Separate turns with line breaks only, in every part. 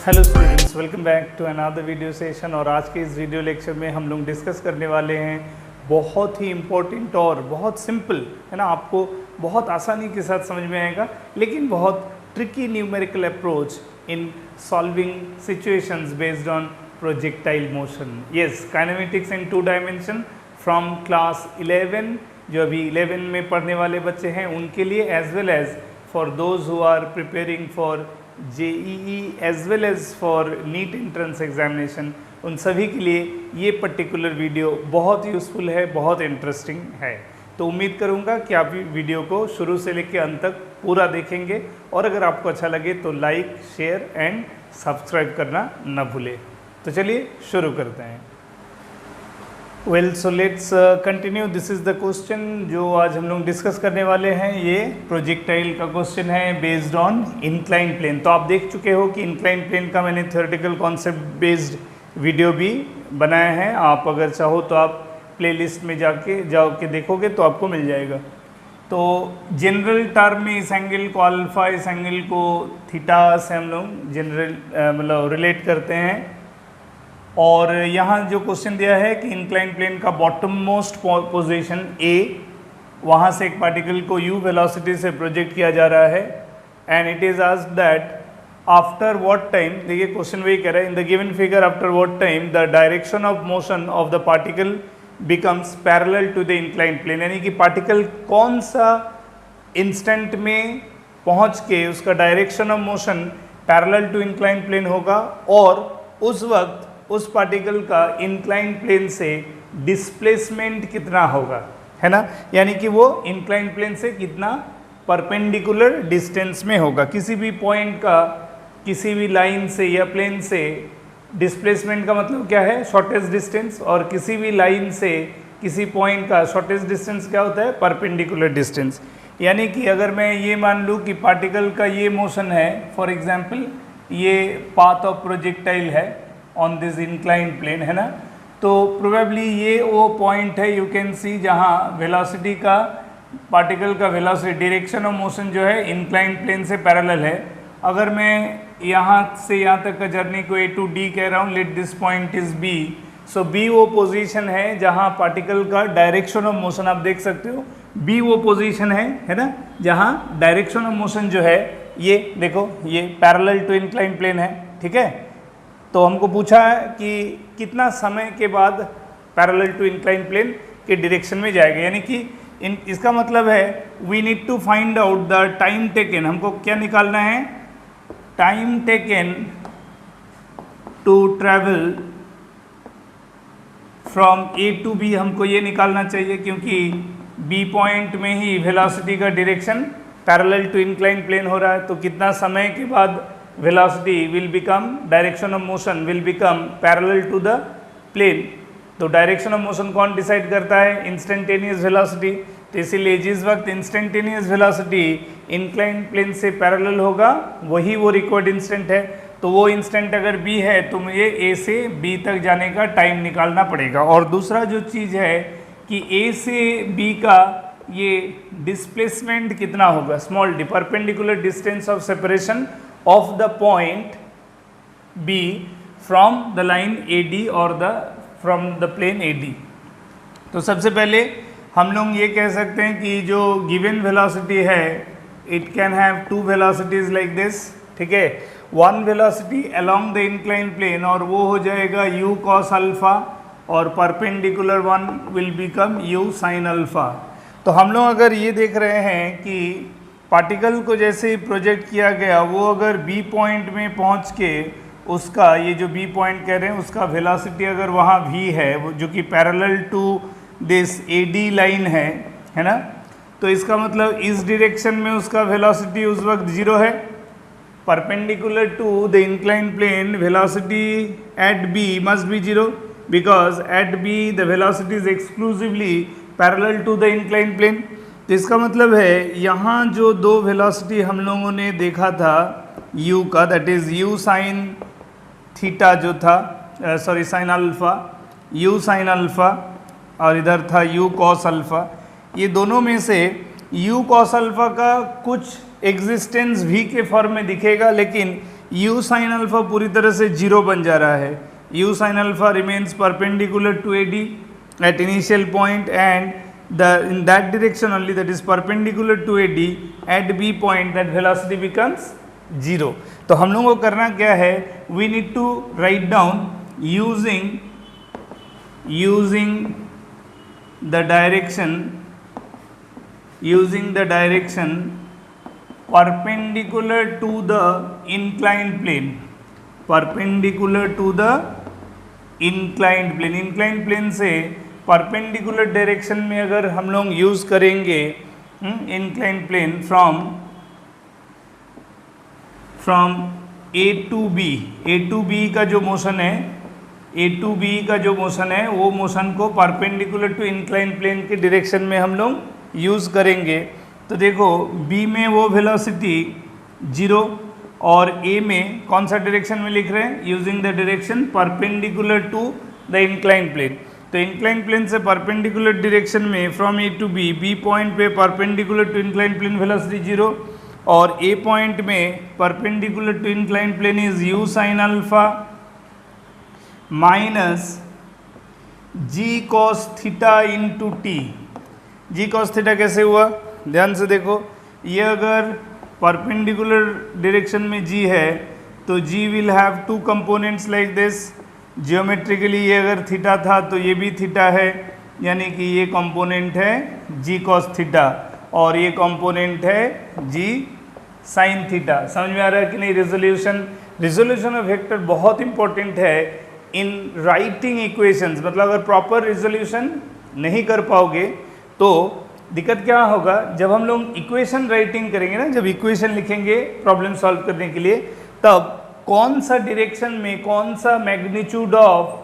Hello students, welcome back to another video session. और आज के इस वीडियो लेक्चर में हम लोग डिस्कस करने वाले हैं बहुत ही इम्पोर्टेंट और बहुत सिंपल, है ना, आपको बहुत आसानी के साथ समझ में आएगा, लेकिन बहुत tricky numerical approach in solving situations based on projectile motion. Yes, kinematics in 2 dimension from class 11, जो अभी 11 में पढ़ने वाले बच्चे हैं उनके लिए, as well as for those who are preparing for JEE as well as for NEET entrance examination, उन सभी के लिए ये पर्टिकुलर वीडियो बहुत यूज़फुल है, बहुत इंटरेस्टिंग है। तो उम्मीद करूँगा कि आप वीडियो को शुरू से लेकर अंत तक पूरा देखेंगे, और अगर आपको अच्छा लगे तो लाइक, शेयर एंड सब्सक्राइब करना न भूलें। तो चलिए शुरू करते हैं। Well, so let's continue. This is the question जो आज हम लोग डिस्कस करने वाले हैं। ये प्रोजेक्टाइल का क्वेश्चन है बेस्ड ऑन इंक्लाइन प्लेन। तो आप देख चुके हो कि इंक्लाइन प्लेन का मैंने थ्योरेटिकल कॉन्सेप्ट बेस्ड वीडियो भी बनाया है। आप अगर चाहो तो आप प्लेलिस्ट में जाओ के देखोगे तो आपको मिल जाएगा। तो जनरल टर्म में इस एंगल को अल्फ़ा, इस एंगल को थीटा से हम लोग जनरल मतलब रिलेट करते हैं। और यहाँ जो क्वेश्चन दिया है कि इंक्लाइन प्लेन का बॉटम मोस्ट पोजीशन A, वहाँ से एक पार्टिकल को u वेलोसिटी से प्रोजेक्ट किया जा रहा है, and it is asked that after what time, देखिए क्वेश्चन वही कह रहा है, in the given figure after what time the direction of motion of the particle becomes parallel to the incline plane. यानी कि पार्टिकल कौन सा इंस्टेंट में पहुँच के उसका direction of motion parallel to incline plane होगा, और उस वक्त उस पार्टिकल का इंक्लाइन प्लेन से डिस्प्लेसमेंट कितना होगा, है ना। यानी कि वो इंक्लाइन प्लेन से कितना परपेंडिकुलर डिस्टेंस में होगा। किसी भी पॉइंट का किसी भी लाइन से या प्लेन से डिस्प्लेसमेंट का मतलब क्या है, शॉर्टेस्ट डिस्टेंस, और किसी भी लाइन से किसी पॉइंट का शॉर्टेस्ट डिस्टेंस क्या होता है, परपेंडिकुलर डिस्टेंस। यानी कि अगर मैं ये मान लूँ कि पार्टिकल का ये मोशन है, फॉर एग्जाम्पल ये पाथ ऑफ प्रोजेक्टाइल है ऑन दिस इंक्लाइन प्लेन, है ना, तो प्रोबेबली ये वो पॉइंट है, यू कैन सी, जहाँ वेलोसिटी का, पार्टिकल का वेलोसिटी, डायरेक्शन ऑफ मोशन जो है इंक्लाइन प्लेन से पैरेलल है। अगर मैं यहाँ से यहाँ तक का जर्नी को A to D कह रहा हूँ, let this point is B, so B वो पोजीशन है जहाँ पार्टिकल का डायरेक्शन ऑफ मोशन, आप देख सकते हो B वो पोजीशन है ना, जहाँ डायरेक्शन ऑफ मोशन जो है, ये देखो, ये पैरेलल टू इंक्लाइन प्लेन है, ठीक है। तो हमको पूछा है कि कितना समय के बाद पैरेलल टू इंक्लाइन प्लेन के डायरेक्शन में जाएगा। यानी कि इसका मतलब है we need to find out the time taken. हमको क्या निकालना है, time taken to travel from A to B, हमको ये निकालना चाहिए, क्योंकि B पॉइंट में ही वेलोसिटी का direction parallel to incline plane हो रहा है। तो कितना समय के बाद velocity will become, direction of motion will become parallel to the plane। तो डायरेक्शन ऑफ मोशन कौन डिसाइड करता है, इंस्टेंटेनियस वेलोसिटी। तो इसीलिए जिस वक्त इंस्टेंटेनियस वेलोसिटी इंक्लाइन प्लेन से पैरेलल होगा, वही वो रिक्वायर्ड इंस्टेंट है। तो वो इंस्टेंट अगर B है तो मुझे A से B तक जाने का टाइम निकालना पड़ेगा। और दूसरा जो चीज़ है कि A से B का ये डिस्प्लेसमेंट कितना होगा, small D, perpendicular distance of separation of the point B from the line AD or from the plane AD। तो सबसे पहले हम लोग ये कह सकते हैं कि जो given velocity है, it can have 2 velocities like this, ठीक है। one velocity along the inclined plane, और वो हो जाएगा u cos alpha, और perpendicular one will become u sin alpha। तो हम लोग अगर ये देख रहे हैं कि पार्टिकल को जैसे ही प्रोजेक्ट किया गया, वो अगर B पॉइंट में पहुंच के उसका, ये जो B पॉइंट कह रहे हैं, उसका वेलोसिटी अगर वहाँ V है, वो जो कि parallel to this AD line है ना, तो इसका मतलब इस डायरेक्शन में उसका वेलोसिटी उस वक्त 0 है। Perpendicular to the incline plane velocity at B must be 0, because at B the velocity is exclusively parallel to the incline plane. तो इसका मतलब है यहाँ जो दो वेलोसिटी हम लोगों ने देखा था u का, that is u sine theta जो था, sorry sine alpha, u sine alpha, और इधर था u कॉस अल्फ़ा। ये दोनों में से u कॉस अल्फ़ा का कुछ एग्जिस्टेंस v के फॉर्म में दिखेगा, लेकिन यू साइन अल्फा पूरी तरह से जीरो बन जा रहा है। U sine alpha remains perpendicular to A D at initial point and in that direction only, that is perpendicular to AD at B point, that velocity becomes 0. तो हम लोगों को करना क्या है, we need to write down using the direction perpendicular to the inclined plane, inclined plane से perpendicular direction में अगर हम लोग यूज़ करेंगे inclined plane from A to B का जो मोशन है वो मोशन को परपेंडिकुलर टू इंक्लाइंड प्लेन के डायरेक्शन में हम लोग यूज़ करेंगे। तो देखो बी में वो वेलोसिटी 0 और ए में कौन सा डायरेक्शन में लिख रहे हैं, using the direction perpendicular to the inclined plane. तो इंक्लाइन प्लेन से परपेंडिकुलर डायरेक्शन में from A to B point पे perpendicular to incline plane velocity 0 और ए पॉइंट में perpendicular to incline plane is u sine alpha minus g cos theta into t. G cos theta कैसे हुआ, ध्यान से देखो, ये अगर परपेंडिकुलर डायरेक्शन में जी है तो g will have two components like this. Geometrically ये अगर थीटा था तो ये भी थीटा है, यानी कि ये कंपोनेंट है जी कॉस थीटा और ये कंपोनेंट है जी साइन थीटा। समझ में आ रहा है कि नहीं। रिजोल्यूशन ऑफ वेक्टर बहुत इंपॉर्टेंट है इन राइटिंग इक्वेशंस। मतलब अगर प्रॉपर रिजोल्यूशन नहीं कर पाओगे तो दिक्कत क्या होगा, जब हम लोग इक्वेशन राइटिंग करेंगे ना, जब इक्वेशन लिखेंगे प्रॉब्लम सॉल्व करने के लिए, तब कौन सा डायरेक्शन में कौन सा मैग्नीट्यूड ऑफ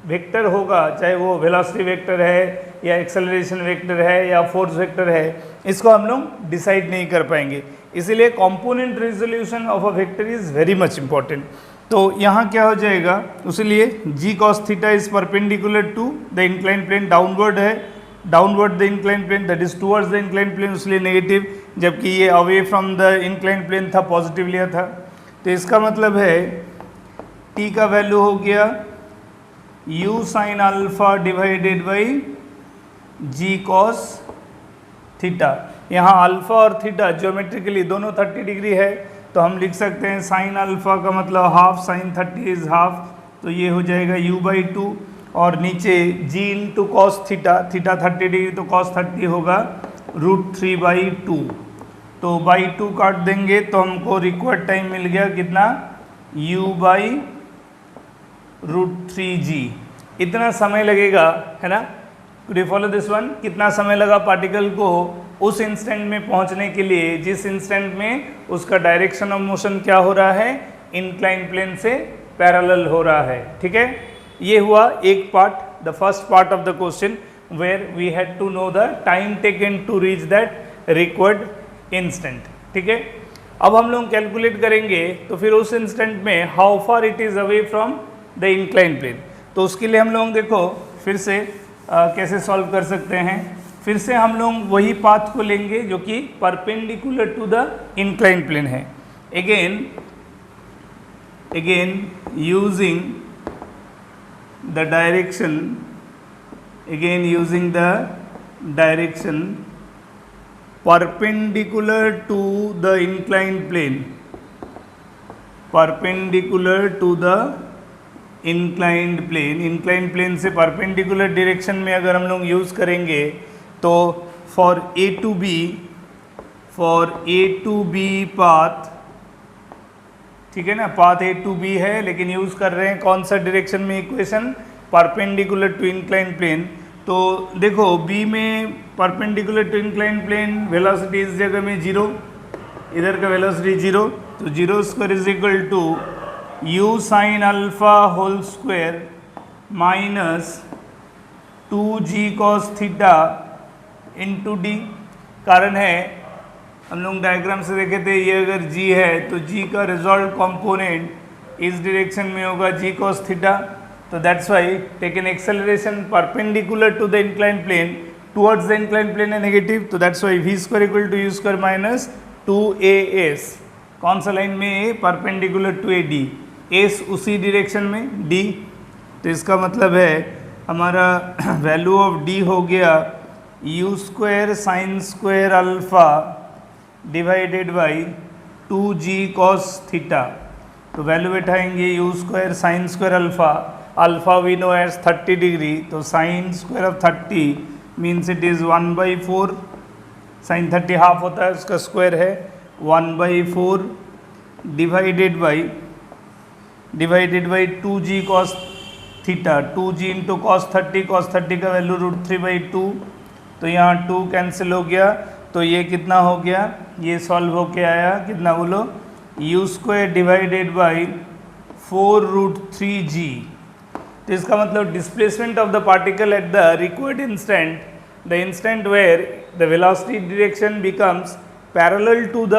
वेक्टर होगा, चाहे वो वेलोसिटी वेक्टर है या एक्सेलरेशन वेक्टर है या फोर्स वेक्टर है, इसको हम लोग डिसाइड नहीं कर पाएंगे। इसीलिए component resolution of a vector is very much important. तो यहाँ क्या हो जाएगा, उसलिए g cos theta is perpendicular to the incline plane, downward है, downward the incline plane, that is towards the incline plane, इसलिए नेगेटिव, जबकि ये away from the incline plane था, पॉजिटिव लिया था। तो इसका मतलब है t का वैल्यू हो गया u sine alpha divided by g cos theta. यहाँ अल्फा और थीटा ज्योमेट्रिकली दोनों 30 डिग्री है, तो हम लिख सकते हैं साइन अल्फा का मतलब हाफ, साइन 30 इज हाफ, तो ये हो जाएगा u/2 और नीचे g into cos theta, theta 30 degree तो कॉस 30 होगा √3/2। तो बाई 2 काट देंगे तो हमको रिक्वायर्ड टाइम मिल गया कितना, u/√3g। इतना समय लगेगा, है ना। Could you follow this one, कितना समय लगा पार्टिकल को उस इंस्टेंट में पहुंचने के लिए जिस इंस्टेंट में उसका डायरेक्शन ऑफ मोशन क्या हो रहा है, इंक्लाइन प्लेन से पैरेलल हो रहा है। ठीक है, ये हुआ एक part, the first part of the question where we had to know the time taken to reach that required instant. ठीक है, अब हम लोग कैलकुलेट करेंगे तो फिर उस इंस्टेंट में how far it is away from the incline plane. तो उसके लिए हम लोग देखो फिर से कैसे सॉल्व कर सकते हैं। फिर से हम लोग वही पाथ को लेंगे जो कि perpendicular to the incline plane है। Again using the direction perpendicular to the inclined plane, inclined plane से perpendicular direction में अगर हम लोग यूज़ करेंगे तो for A to B path, ठीक है ना, पाथ ए टू बी है, लेकिन यूज़ कर रहे हैं कौन सा डायरेक्शन में equation, perpendicular to incline plane. तो देखो बी में perpendicular to incline plane velocity इस जगह में 0, इधर का वेलोसिटी 0, तो 0² is equal to u sine alpha whole square minus 2g cos theta into D. कारण है हम लोग डायग्राम से देखे थे, ये अगर g है तो g का रिजॉल्व कंपोनेंट इस डायरेक्शन में होगा g कॉस थीटा। तो that's why taken acceleration perpendicular to the incline plane towards the incline plane है नेगेटिव, तो that's why v² equal to u² minus 2as। कौन सा लाइन में A, perpendicular to A D, S उसी direction में D, तो इसका मतलब है हमारा वैल्यू ऑफ डी हो गया u square sine square alpha divided by 2g cos theta. तो वैल्यू बैठाएंगे u square sine square alpha, alpha we know as 30 degree, तो sine square of 30 means it is 1/4, sine 30 half होता है उसका square है 1/4 divided by 2g cos theta, 2g into cos 30 का value √3/2, तो यहाँ 2 कैंसिल हो गया, तो ये कितना हो गया, ये सॉल्व होके आया कितना बोलो, you square divided by 4√3g। तो इसका मतलब displacement of the particle at the required instant, the instant where the velocity direction becomes parallel to the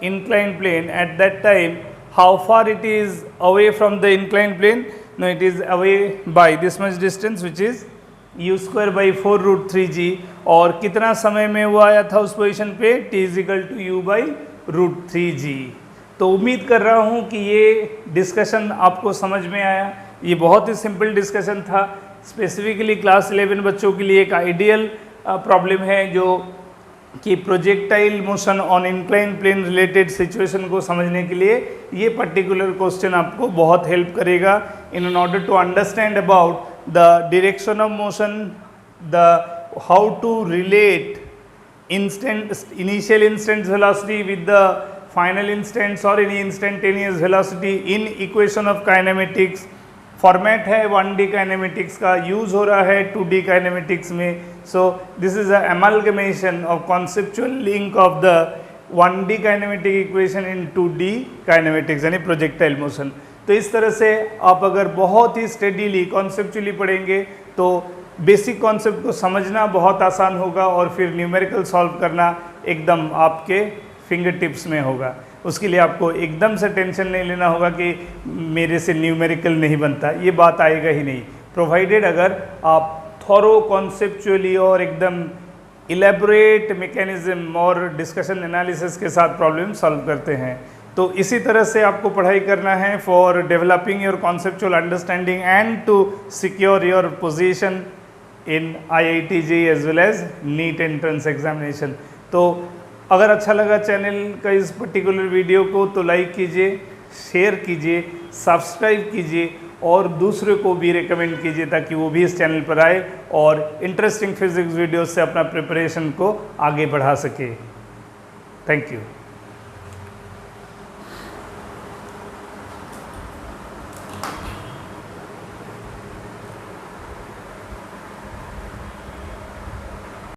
inclined plane, at that time how far it is away from the inclined plane? No, it is away by this much distance, which is u square by 4√3g। और कितना समय में वो आया था उस position पे, t is equal to u by √3g। तो उम्मीद कर रहा हूँ कि ये डिस्कशन आपको समझ में आया। ये बहुत ही सिंपल डिस्कशन था, स्पेसिफिकली क्लास 11 बच्चों के लिए एक आइडियल प्रॉब्लम है, जो कि projectile motion on incline plane related situation को समझने के लिए ये पर्टिकुलर क्वेश्चन आपको बहुत हेल्प करेगा in order to understand about the direction of motion, the how to relate initial instant velocity with the final instants or any instantaneous velocity in equation of kinematics। Format है 1D kinematics का, use हो रहा है 2D kinematics में। So this is a amalgamation of conceptual link of the 1D kinematic equation in 2D kinematics यानी projectile motion. तो इस तरह से आप अगर बहुत ही स्टेडीली कॉन्सेप्चुअली पढ़ेंगे तो बेसिक कॉन्सेप्ट को समझना बहुत आसान होगा और फिर न्यूमेरिकल सॉल्व करना एकदम आपके फिंगर टिप्स में होगा। उसके लिए आपको एकदम से टेंशन नहीं लेना होगा कि मेरे से न्यूमेरिकल नहीं बनता, ये बात आएगा ही नहीं, प्रोवाइडेड अगर आप थॉरो कॉन्सेप्चुअली और एकदम इलेबोरेट मैकेनिज्म और डिस्कशन एनालिसिस के साथ प्रॉब्लम सॉल्व करते हैं। तो इसी तरह से आपको पढ़ाई करना है for developing your conceptual understanding and to secure your position in IIT JEE as well as NEET entrance examination. तो अगर अच्छा लगा चैनल का इस पर्टिकुलर वीडियो को तो लाइक कीजिए, शेयर कीजिए, सब्सक्राइब कीजिए और दूसरे को भी रिकमेंड कीजिए ताकि वो भी इस चैनल पर आए और इंटरेस्टिंग फिजिक्स वीडियो से अपना प्रिपरेशन को आगे बढ़ा सके। Thank you.